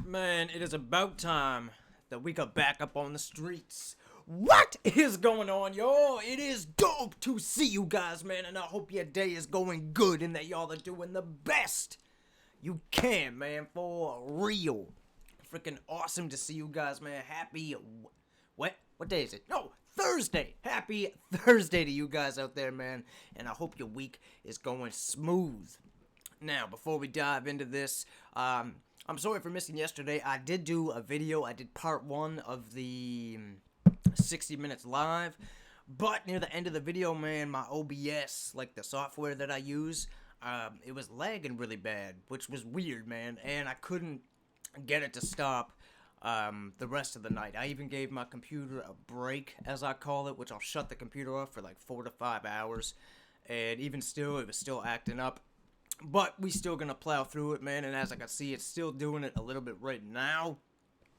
Man, it is about time that we got back up on the streets. What is going on, y'all? It is dope to see you guys, man, and I hope your day is going good and that y'all are doing the best you can, man, for real. Freaking awesome to see you guys, man. Happy, what day is it? No, Thursday. Happy Thursday to you guys out there, man, and I hope your week is going smooth. Now, before we dive into this, I'm sorry for missing yesterday. I did do a video. I did part 1 of the 60 minutes live, but near the end of the video, man, my OBS, like the software that I use, it was lagging really bad, which was weird, man, and I couldn't get it to stop the rest of the night. I even gave my computer a break, as I call it, which I'll shut the computer off for like 4 to 5 hours, and even still, it was still acting up. But we still gonna plow through it, man, and as I can see, it's still doing it a little bit right now.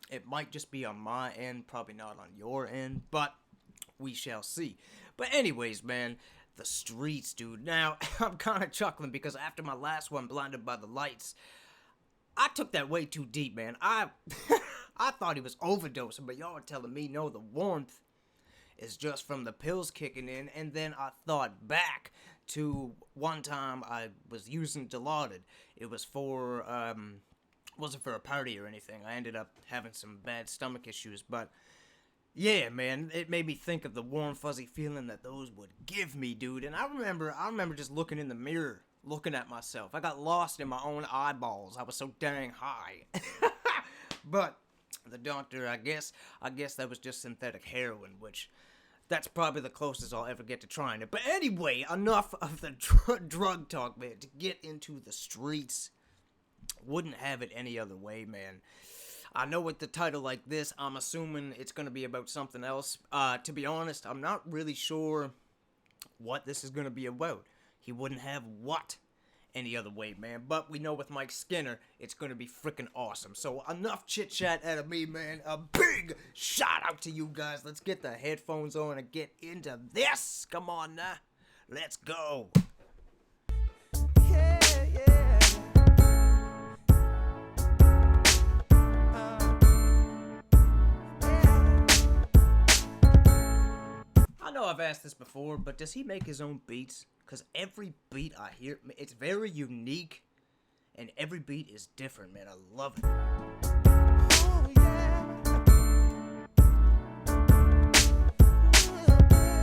It might just be on my end, probably not on your end, but we shall see. But anyways, man, the streets, dude. Now, I'm kind of chuckling because after my last one, Blinded by the Lights, I took that way too deep, man. I thought he was overdosing, but y'all are telling me, no, the warmth is just from the pills kicking in, and then I thought back to one time I was using Dilaudid. It was for, wasn't for a party or anything. I ended up having some bad stomach issues, but yeah, man, it made me think of the warm, fuzzy feeling that those would give me, dude. And I remember just looking in the mirror, looking at myself. I got lost in my own eyeballs. I was so dang high. But the doctor, I guess that was just synthetic heroin, which that's probably the closest I'll ever get to trying it. But anyway, enough of the drug talk, man. To get into the streets, wouldn't have it any other way, man. I know with the title like this, I'm assuming it's going to be about something else. To be honest, I'm not really sure what this is going to be about. He wouldn't have what any other way, man. But we know with Mike Skinner, it's going to be freaking awesome. So enough chit-chat out of me, man. A big shout out to you guys. Let's get the headphones on and get into this. Come on now. Let's go. Yeah, yeah. I know I've asked this before, but does he make his own beats? Because every beat I hear, it's very unique, and every beat is different, man. I love it. Oh, yeah.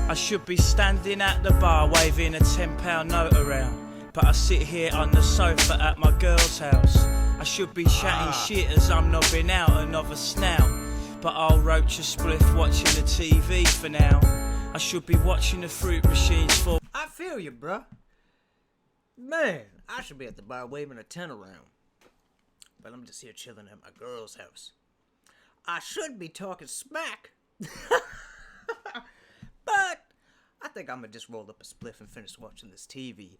I should be standing at the bar waving a £10 note around, but I sit here on the sofa at my girl's house. I should be chatting shit as I'm nobbing out another snout, but I'll roach a spliff watching the TV for now. I should be watching the fruit machines for... I feel you, bruh. Man, I should be at the bar waving a 10 around, but I'm just here chilling at my girl's house. I should be talking smack, but I think I'm gonna just roll up a spliff and finish watching this TV.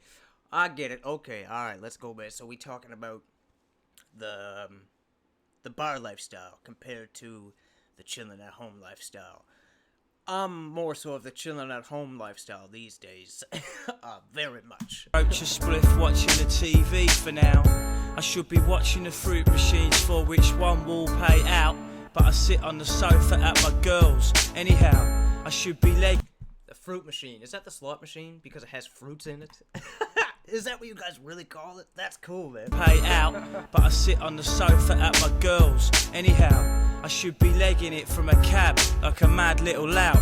I get it. Okay, alright, let's go back. So we talking about the bar lifestyle compared to the chilling at home lifestyle. I'm more so of the chilling at home lifestyle these days. Very much. Roach a spliff watching the TV for now. I should be watching the fruit machines for which one will pay out, but I sit on the sofa at my girl's. Anyhow, I should be leg... The fruit machine. Is that the slot machine? Because it has fruits in it? Is that what you guys really call it? That's cool, man. Pay out, but I sit on the sofa at my girl's. Anyhow, I should be legging it from a cab like a mad little lout,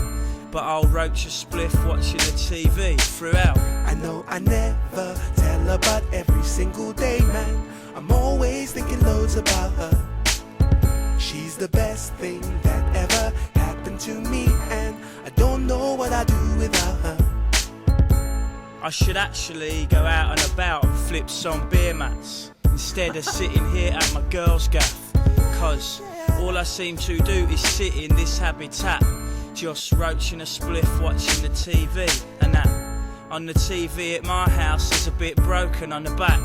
but I'll roach a spliff watching the TV throughout. I know I never tell about every single day, man. I'm always thinking loads about her. She's the best thing that ever happened to me, and I don't know what I'd do without her. I should actually go out and about and flip some beer mats instead of sitting here at my girl's gaff, cause all I seem to do is sit in this habitat, just roaching a spliff watching the TV, and that on the TV at my house is a bit broken on the back.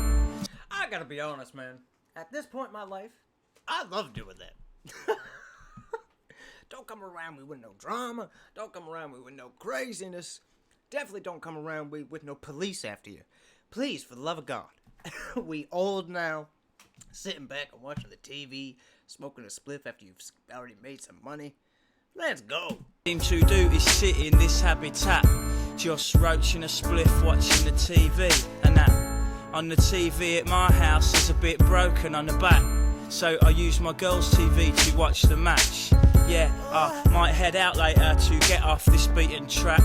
I gotta be honest, man. At this point in my life, I love doing that. Don't come around me with no drama. Don't come around me with no craziness. Definitely don't come around with no police after you. Please, for the love of God. We old now. sitting back and watching the TV, smoking a spliff after you've already made some money. Let's go. Seem to do is sit in this habitat, just roaching a spliff, watching the TV, and that on the TV at my house is a bit broken on the back, so I use my girl's TV to watch the match. Yeah, I might head out later to get off this beaten track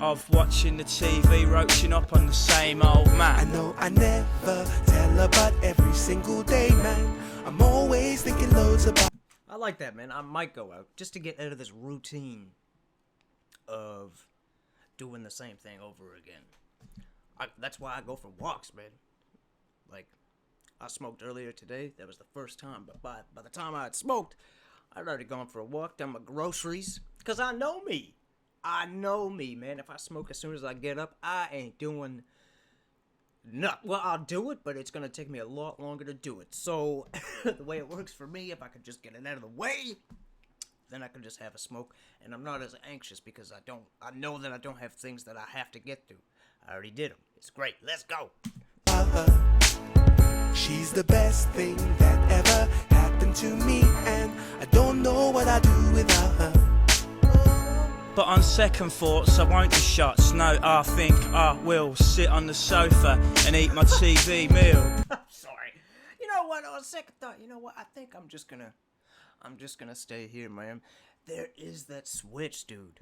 of watching the TV, roaching up on the same old map. I know I never tell her, but every single day, man, I'm always thinking loads about. I like that, man. I might go out just to get out of this routine of doing the same thing over again. That's why I go for walks, man. Like, I smoked earlier today. That was the first time. But by the time I had smoked, I'd already gone for a walk, done my groceries. Because I know me. I know me, man. If I smoke as soon as I get up, I ain't doing nothing. Well, I'll do it, but it's going to take me a lot longer to do it. So, the way it works for me, if I could just get it out of the way, then I can just have a smoke. And I'm not as anxious because I know that I don't have things that I have to get through. I already did them. It's great. Let's go. She's the best thing that ever happened to me, and I don't know what I'd do without her. But on second thoughts, I won't do shots. No, I think I will sit on the sofa and eat my TV meal. I'm sorry. You know what? On second thought, you know what? I think I'm just gonna stay here, man. There is that switch, dude.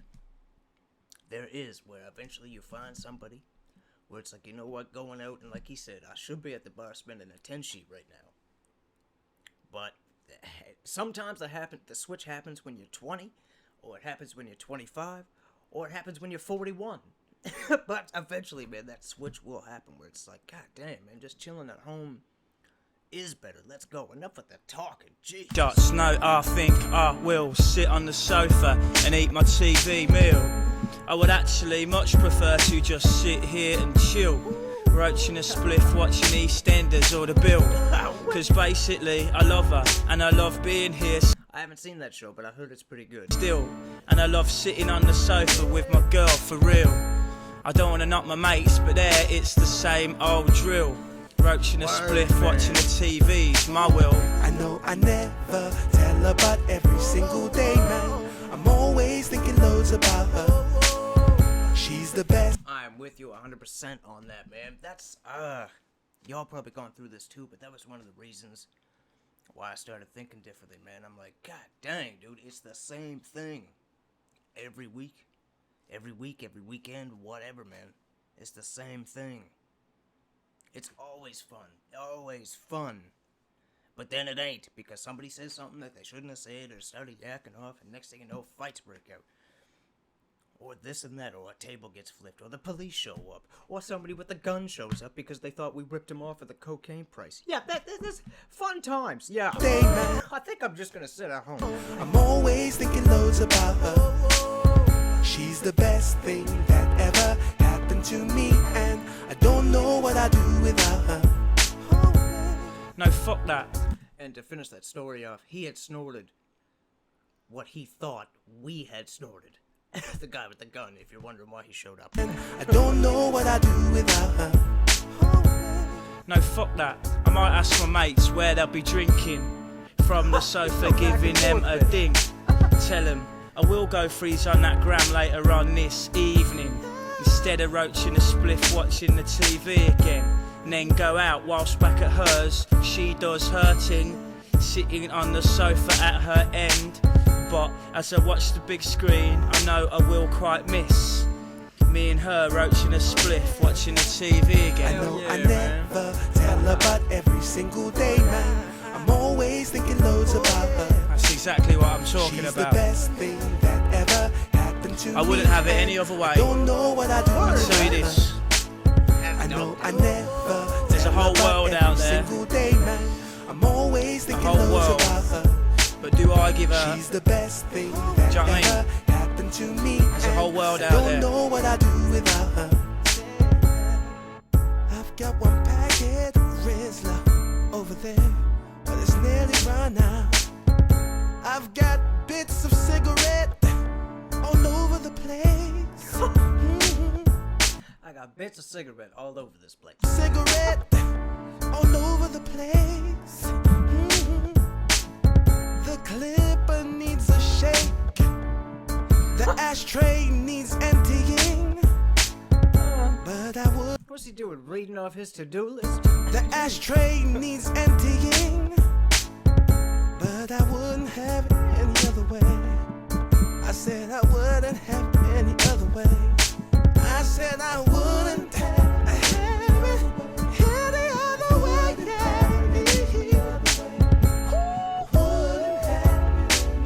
There is, where eventually you find somebody where it's like, you know what, going out, and like he said, I should be at the bar spending a 10 sheet right now. But sometimes the switch happens when you're 20, or it happens when you're 25, or it happens when you're 41. But eventually, man, that switch will happen where it's like, God damn, man, just chilling at home is better. Let's go. Enough of the talking. Jeez. Shots, no, I think I will sit on the sofa and eat my TV meal. I would actually much prefer to just sit here and chill, roaching a spliff, watching EastEnders or The Bill. Cause basically, I love her, and I love being here I haven't seen that show, but I heard it's pretty good. still. And I love sitting on the sofa with my girl, for real. I don't wanna knock my mates, but there it's the same old drill. Roaching a spliff, watching the TV's my will. I know I never tell her, but every single day, man, I'm always thinking loads about her. She's the best. I am with you 100% on that, man. That's, y'all probably gone through this too, but that was one of the reasons why I started thinking differently, man. I'm like, God dang, dude, it's the same thing. Every week, every weekend, whatever, man. It's the same thing. It's always fun. But then it ain't, because somebody says something that they shouldn't have said, or started yakking off, and next thing you know, fights break out. Or this and that, or a table gets flipped, or the police show up, or somebody with a gun shows up because they thought we ripped him off for the cocaine price. Yeah, that's fun times, yeah. Day, man. I think I'm just gonna sit at home. I'm always thinking loads about her. She's the best thing that ever happened to me, and I don't know what I'd do without her. No, fuck that. And to finish that story off, he had snorted what he thought we had snorted. The guy with the gun, if you're wondering why he showed up. I don't know what I'd do without her. No, fuck that. I might ask my mates where they'll be drinking from the sofa, giving them a ding. Tell them I will go freeze on that gram later on this evening, instead of roaching a spliff, watching the TV again. And then go out whilst back at hers, she does her ting, sitting on the sofa at her end. But as I watch the big screen, I know I will quite miss me and her roaching a spliff, watching the TV again. I know I never tell her, but every single day, man, I'm always thinking loads about her. That's exactly what I'm talking She's about. the best thing that ever happened to me. I wouldn't have it any other way. I don't know what I'd do I'll without tell you her. this. I know I never There's a tell her, whole but world out every there. single day, man, I'm always thinking whole loads world. about her. But do I give her? She's the best thing Do you that know what I mean? ever happened to me. There's a whole world I out don't there. know what I'd do without her. I've got one packet of Rizla over there, but it's nearly run out. I've got bits of cigarette all over the place. I got bits of cigarette all over this place. Cigarette all over the place. The clipper needs a shake. The ashtray needs emptying. But I would. What's he doing? Reading off his to-do list? The ashtray needs emptying. But I wouldn't have it any other way. I said I wouldn't have it any other way. I said I wouldn't have it any other way.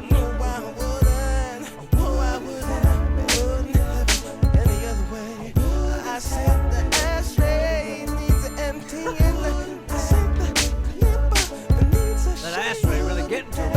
No, I wouldn't. No, I wouldn't have it any other way. I said the ashtray needs emptying. I said the clipper needs a That ashtray really getting to him.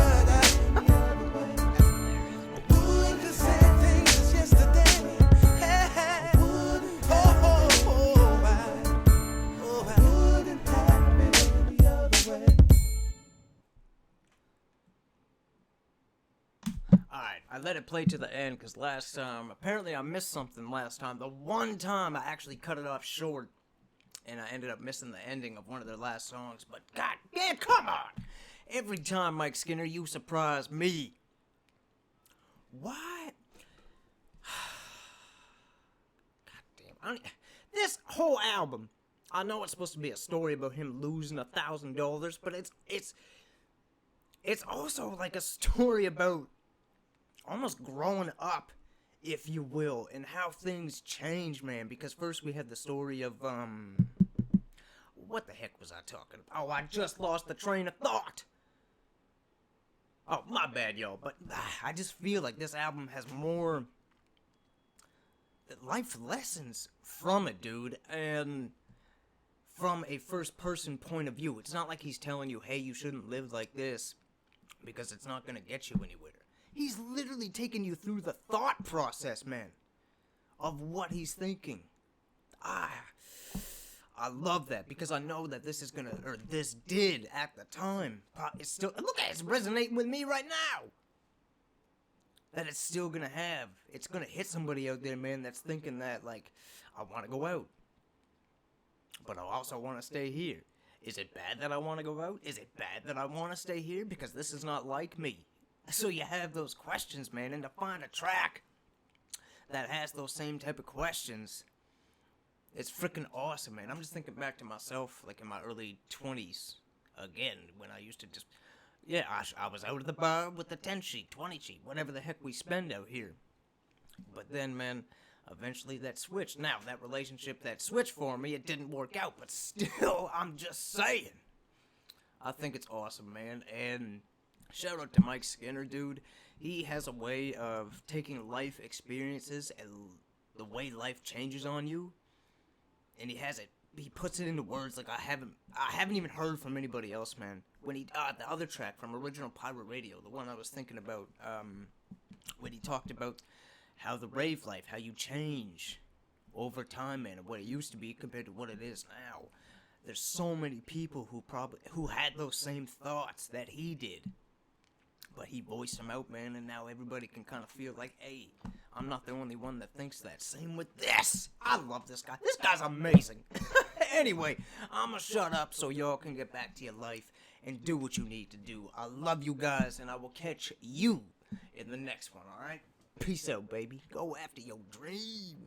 Alright, I let it play to the end because last time, apparently I missed something last time. The one time I actually cut it off short and I ended up missing the ending of one of their last songs. But god damn, come on! Every time, Mike Skinner, you surprise me. What? God damn. This whole album, I know it's supposed to be a story about him losing $1,000, but it's also like a story about almost growing up, if you will, and how things change, man. Because first we had the story of, what the heck was I talking about? Oh, I just lost the train of thought. Oh, my bad, y'all. But I just feel like this album has more life lessons from it, dude. And from a first-person point of view. It's not like he's telling you, hey, you shouldn't live like this because it's not going to get you anywhere. He's literally taking you through the thought process, man, of what he's thinking. I love that because I know that this is gonna, or this did at the time. It's still, look at it, it's resonating with me right now. That it's still gonna it's gonna hit somebody out there, man, that's thinking that, like, I want to go out, but I also want to stay here. Is it bad that I want to go out? Is it bad that I want to stay here? Because this is not like me. So you have those questions, man, and to find a track that has those same type of questions, it's freaking awesome, man. I'm just thinking back to myself, like in my early 20s, again, when I used to just, yeah, I was out of the bar with the 10 sheet, 20 sheet, whatever the heck we spend out here. But then, man, eventually that switched. Now, that relationship that switched for me, it didn't work out, but still, I'm just saying. I think it's awesome, man, and shout out to Mike Skinner, dude. He has a way of taking life experiences and the way life changes on you, and he puts it into words like I haven't even heard from anybody else, man. When the other track from Original Pirate Radio, the one I was thinking about, when he talked about how the rave life, how you change over time, man, and what it used to be compared to what it is now. There's so many people who had those same thoughts that he did. But he voiced them out, man, and now everybody can kind of feel like, hey, I'm not the only one that thinks that. Same with this. I love this guy. This guy's amazing. Anyway, I'm gonna shut up so y'all can get back to your life and do what you need to do. I love you guys, and I will catch you in the next one, alright? Peace out, baby. Go after your dream.